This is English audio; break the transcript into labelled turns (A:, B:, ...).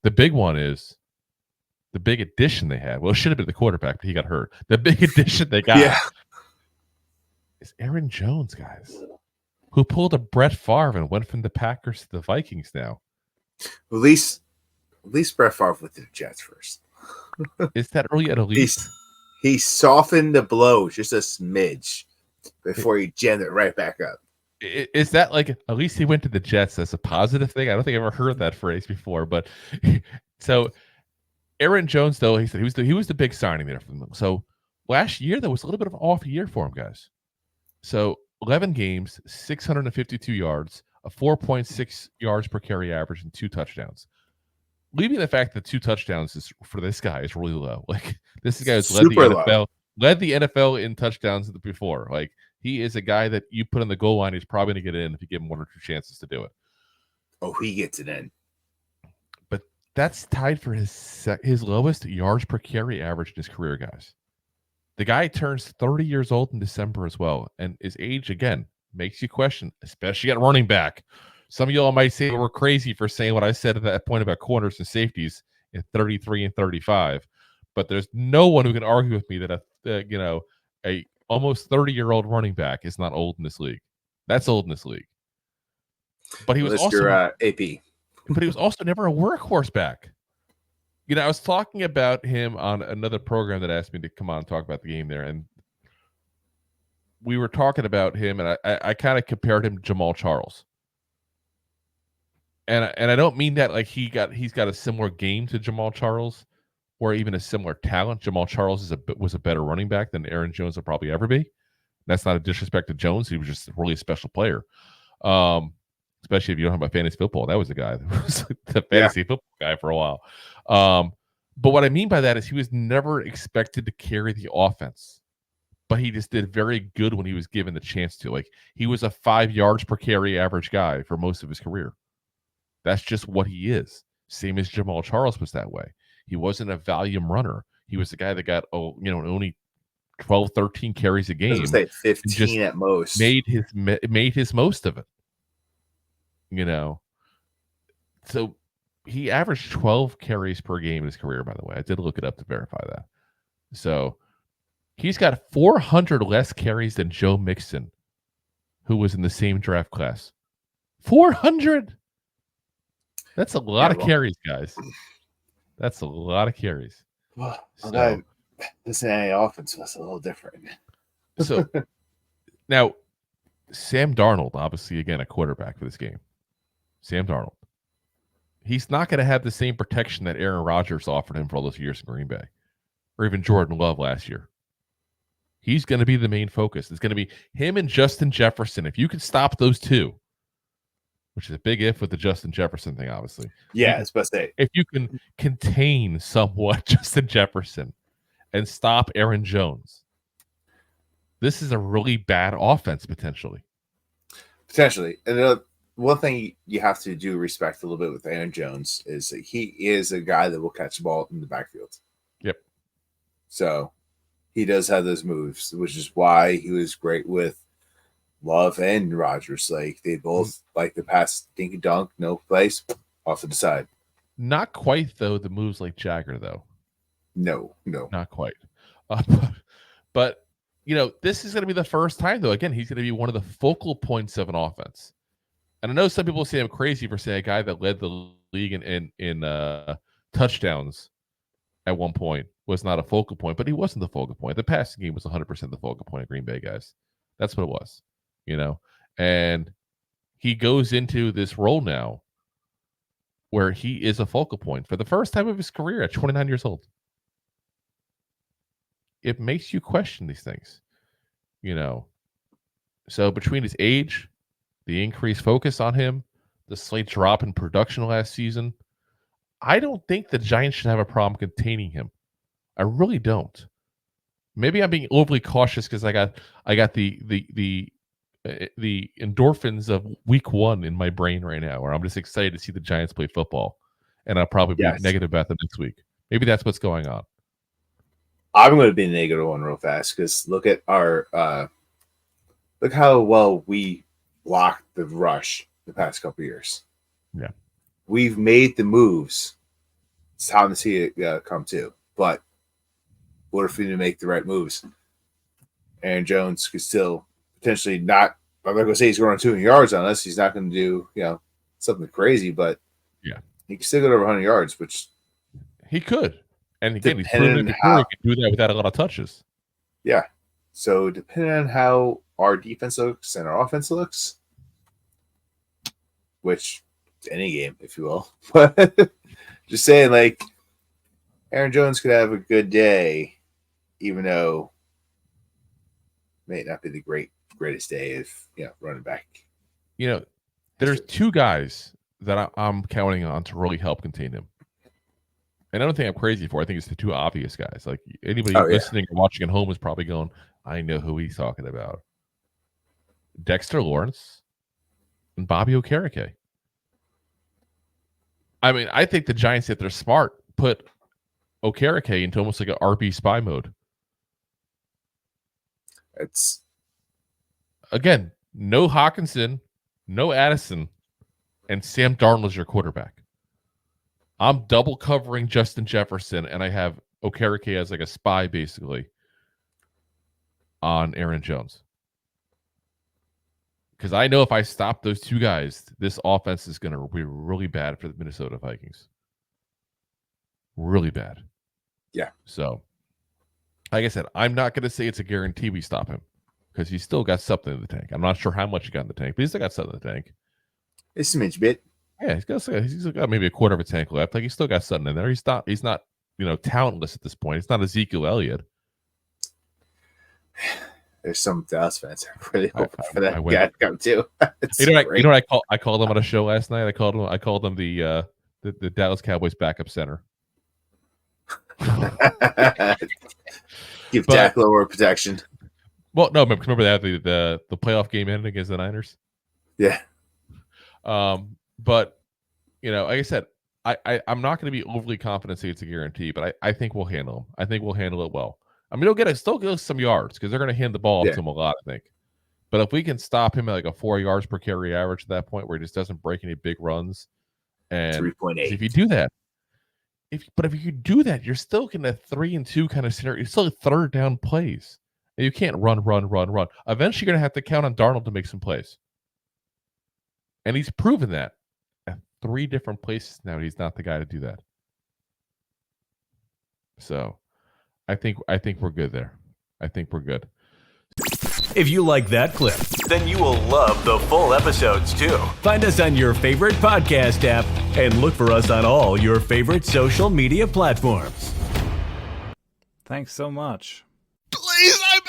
A: The big one is the big addition they had. Well, it should have been the quarterback, but he got hurt. The big addition they got is Aaron Jones, guys, who pulled a Brett Favre and went from the Packers to the Vikings now.
B: At least Brett Favre with the Jets first.
A: Is that really at least?
B: He softened the blow just a smidge before he jammed it right back up.
A: Is that like at least he went to the Jets as a positive thing? I don't think I've ever heard that phrase before. But so Aaron Jones, though, he said he was the big signing there for them. So last year there was a little bit of an off year for him, guys. So 11 games, 652 yards, a 4.6 yards per carry average, and 2 touchdowns. Leaving the fact that 2 touchdowns is for this guy is really low. Like this guy has led the NFL in touchdowns before. Like he is a guy that you put in the goal line, he's probably going to get in if you give him 1 or 2 chances to do it.
B: Oh, he gets it in.
A: But that's tied for his lowest yards per carry average in his career, guys. The guy turns 30 years old in December as well, and his age again makes you question, especially at running back. Some of y'all might say we're crazy for saying what I said at that point about corners and safeties in 33 and 35, but there's no one who can argue with me that a almost 30-year-old running back is not old in this league. That's old in this league. But he was
B: AP.
A: But he was also never a workhorse back. I was talking about him on another program that asked me to come on and talk about the game there, and we were talking about him, and I kind of compared him to Jamal Charles. And I don't mean that like he's got a similar game to Jamal Charles or even a similar talent. Jamal Charles was a better running back than Aaron Jones will probably ever be. That's not a disrespect to Jones. He was just a really special player. Especially if you don't know about fantasy football. That was the guy that was the fantasy football guy for a while. But what I mean by that is he was never expected to carry the offense, but he just did very good when he was given the chance to. Like he was a 5 yards per carry average guy for most of his career. That's just what he is. Same as Jamal Charles was that way. He wasn't a volume runner. He was the guy that got only 12, 13 carries a game.
B: I was gonna say 15 at most.
A: Made his most of it. So he averaged 12 carries per game in his career, by the way. I did look it up to verify that. So he's got 400 less carries than Joe Mixon, who was in the same draft class. 400? That's a lot of carries, guys. That's a lot of carries.
B: Well, the Cincinnati offense was a little different.
A: So now, Sam Darnold, obviously, again, a quarterback for this game. Sam Darnold. He's not going to have the same protection that Aaron Rodgers offered him for all those years in Green Bay, or even Jordan Love last year. He's going to be the main focus. It's going to be him and Justin Jefferson. If you can stop those two, which is a big if with the Justin Jefferson thing, obviously.
B: Yeah, it's best say.
A: If you can contain somewhat Justin Jefferson and stop Aaron Jones, this is a really bad offense potentially.
B: Potentially. And one thing you have to do respect a little bit with Aaron Jones is that he is a guy that will catch the ball in the backfield.
A: Yep.
B: So he does have those moves, which is why he was great with Love and Rodgers. Like they both like the pass dink and dunk, no place, off to the side.
A: Not quite though. The moves like Jagger though.
B: No,
A: not quite. But this is going to be the first time though. Again, he's going to be one of the focal points of an offense. And I know some people say I'm crazy for saying a guy that led the league in touchdowns at one point was not a focal point, but he wasn't the focal point. The passing game was 100% the focal point of Green Bay, guys. That's what it was. And he goes into this role now where he is a focal point for the first time of his career at 29 years old. It makes you question these things, So between his age, the increased focus on him, the slight drop in production last season, I don't think the Giants should have a problem containing him. I really don't. Maybe I'm being overly cautious because I got the endorphins of week 1 in my brain right now, where I'm just excited to see the Giants play football, and I'll probably be negative about them next week. Maybe that's what's going on.
B: I'm going to be negative one real fast because look at our look how well we blocked the rush the past couple of years.
A: Yeah,
B: we've made the moves it's time to see it come too. But what if we need to make the right moves? Aaron Jones could still potentially not. I'm not going to say he's going to run 200 yards on us. He's not going to do something crazy, but
A: Yeah,
B: he can still get over 100 yards, which
A: he could. And again, he's proven it before he could do that without a lot of touches.
B: Yeah. So depending on how our defense looks and our offense looks, which any game, if you will, but just saying, like, Aaron Jones could have a good day, even though it may not be the greatest day if running back.
A: There's two guys that I'm counting on to really help contain him. And I don't think I'm crazy for. I think it's the two obvious guys. Like anybody listening or watching at home is probably going, I know who he's talking about. Dexter Lawrence and Bobby Okereke. I mean, I think the Giants, if they're smart, put Okereke into almost like an RB spy mode.
B: It's
A: again, no Hawkinson, no Addison, and Sam Darnold is your quarterback. I'm double covering Justin Jefferson, and I have Okereke as like a spy, basically, on Aaron Jones. Because I know if I stop those two guys, this offense is going to be really bad for the Minnesota Vikings. Really bad.
B: Yeah.
A: So, like I said, I'm not going to say it's a guarantee we stop him because he's still got something in the tank. I'm not sure how much he got in the tank, but he's still got something in the tank.
B: It's a smidge bit.
A: Yeah, he's got maybe a quarter of a tank left. Like he's still got something in there. He's not talentless at this point. It's not Ezekiel Elliott.
B: There's some Dallas fans that are really hoping for that guy to come too.
A: You know what I called them on a show last night? I called them the Dallas Cowboys backup center.
B: Give Dak lower protection.
A: Well, no, remember that the playoff game ended against the Niners?
B: Yeah.
A: But like I said, I'm not going to be overly confident say it's a guarantee, but I think we'll handle him. I think we'll handle it well. I mean, he'll still get some yards because they're going to hand the ball off to him a lot, I think. But if we can stop him at like a 4 yards per carry average at that point where he just doesn't break any big runs, and
B: 3.8.
A: If you do that, if you do that, you're still getting a 3-2 kind of scenario. You're still third down plays. And you can't run. Eventually, you're going to have to count on Darnold to make some plays. And he's proven that at 3 different places now. He's not the guy to do that. So I think we're good there. I think we're good.
C: If you like that clip, then you will love the full episodes too. Find us on your favorite podcast app and look for us on all your favorite social media platforms.
D: Thanks so much.
A: Please, I'm